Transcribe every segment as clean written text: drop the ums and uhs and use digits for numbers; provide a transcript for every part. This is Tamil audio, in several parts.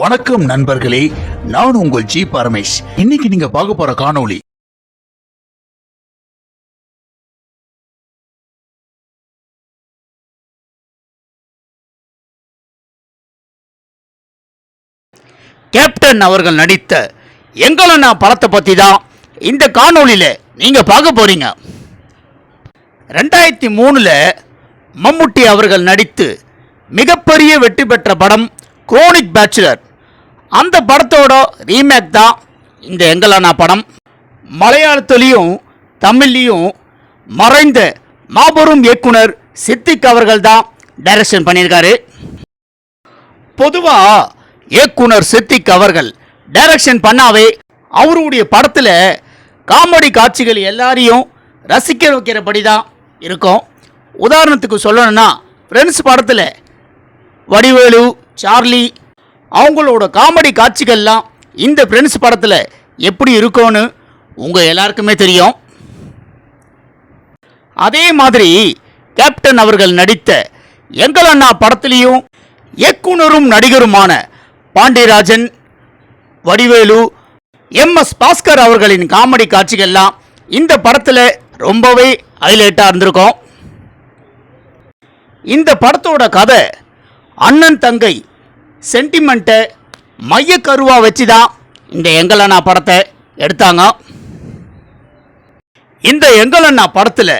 வணக்கம் நண்பர்களே, நான் உங்கள் ஜி பரமேஷ். இன்னைக்கு நீங்க பார்க்க போற காணொளி கேப்டன் அவர்கள் நடித்த எங்களண்ணா படத்தை பத்தி தான் இந்த காணொளியில நீங்க பார்க்க போறீங்க. 2003 மம்முட்டி அவர்கள் நடித்து மிகப்பெரிய வெற்றி பெற்ற படம் குரோனிக் பேச்சுலர். அந்த படத்தோட ரீமேக் தான் இந்த எங்களண்ணா படம். மலையாளத்திலையும் தமிழ்லையும் மறைந்த மாபெரும் இயக்குனர் சித்திக் அவர்கள் தான் டைரக்ஷன் பண்ணியிருக்காரு. பொதுவாக இயக்குனர் சித்திக் அவர்கள் டைரக்ஷன் பண்ணாவே அவருடைய படத்தில் காமெடி காட்சிகள் எல்லாரையும் ரசிக்க வைக்கிறபடி தான் இருக்கும். உதாரணத்துக்கு சொல்லணும்னா ஃப்ரெண்ட்ஸ் படத்தில் வடிவேலு, சார்லி அவங்களோட காமெடி காட்சிகள்லாம் இந்த ஃப்ரெண்ட்ஸ் படத்தில் எப்படி இருக்கும்னு உங்கள் எல்லாருக்குமே தெரியும். அதே மாதிரி கேப்டன் அவர்கள் நடித்த எங்களண்ணா படத்திலையும் இயக்குனரும் நடிகருமான பாண்டியராஜன், வடிவேலு, MS பாஸ்கர் அவர்களின் காமெடி காட்சிகள்லாம் இந்த படத்தில் ரொம்பவே ஹைலைட்டாக இருந்திருக்கும். இந்த படத்தோட கதை அண்ணன் தங்கை சென்டிமெண்ட்டை மையக்கருவாக வச்சு தான் இந்த எங்களண்ணா படத்தை எடுத்தாங்க. இந்த எங்களண்ணா படத்தில்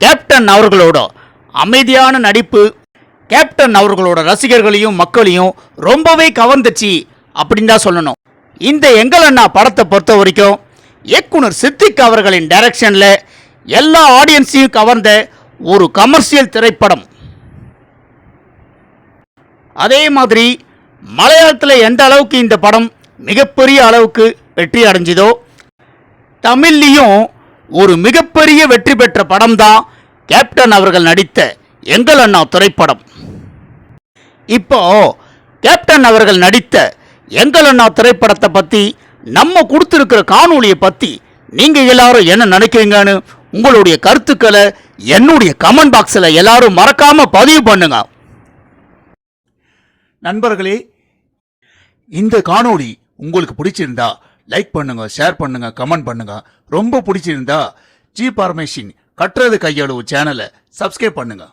கேப்டன் அவர்களோட அமைதியான நடிப்பு கேப்டன் அவர்களோட ரசிகர்களையும் மக்களையும் ரொம்பவே கவர்ந்துச்சு அப்படின்னு தான் சொல்லணும். இந்த எங்களண்ணா படத்தை பொறுத்த வரைக்கும் இயக்குனர் சித்திக் அவர்களின் டைரக்ஷனில் எல்லா ஆடியன்ஸையும் கவர்ந்த ஒரு கமர்ஷியல் திரைப்படம். அதே மாதிரி மலையாளத்தில் எந்த அளவுக்கு இந்த படம் மிகப்பெரிய அளவுக்கு வெற்றி அடைஞ்சதோ, தமிழ்லையும் ஒரு மிகப்பெரிய வெற்றி பெற்ற படம் தான் கேப்டன் அவர்கள் நடித்த எங்களண்ணா திரைப்படம். இப்போ கேப்டன் அவர்கள் நடித்த எங்களண்ணா திரைப்படத்தை பற்றி நம்ம கொடுத்துருக்கிற காணொலியை பற்றி நீங்கள் எல்லாரும் என்ன நினைக்கிறீங்கன்னு உங்களுடைய கருத்துக்களை என்னுடைய கமெண்ட் பாக்ஸில் எல்லாரும் மறக்காமல் பதிவு பண்ணுங்க. நண்பர்களே, இந்த காணொளி உங்களுக்கு பிடிச்சிருந்தா லைக் பண்ணுங்க, ஷேர் பண்ணுங்க, கமெண்ட் பண்ணுங்க. ரொம்ப பிடிச்சிருந்தா ஜி பரமேஷின் கற்றது கையளவு சேனலை சப்ஸ்கிரைப் பண்ணுங்க.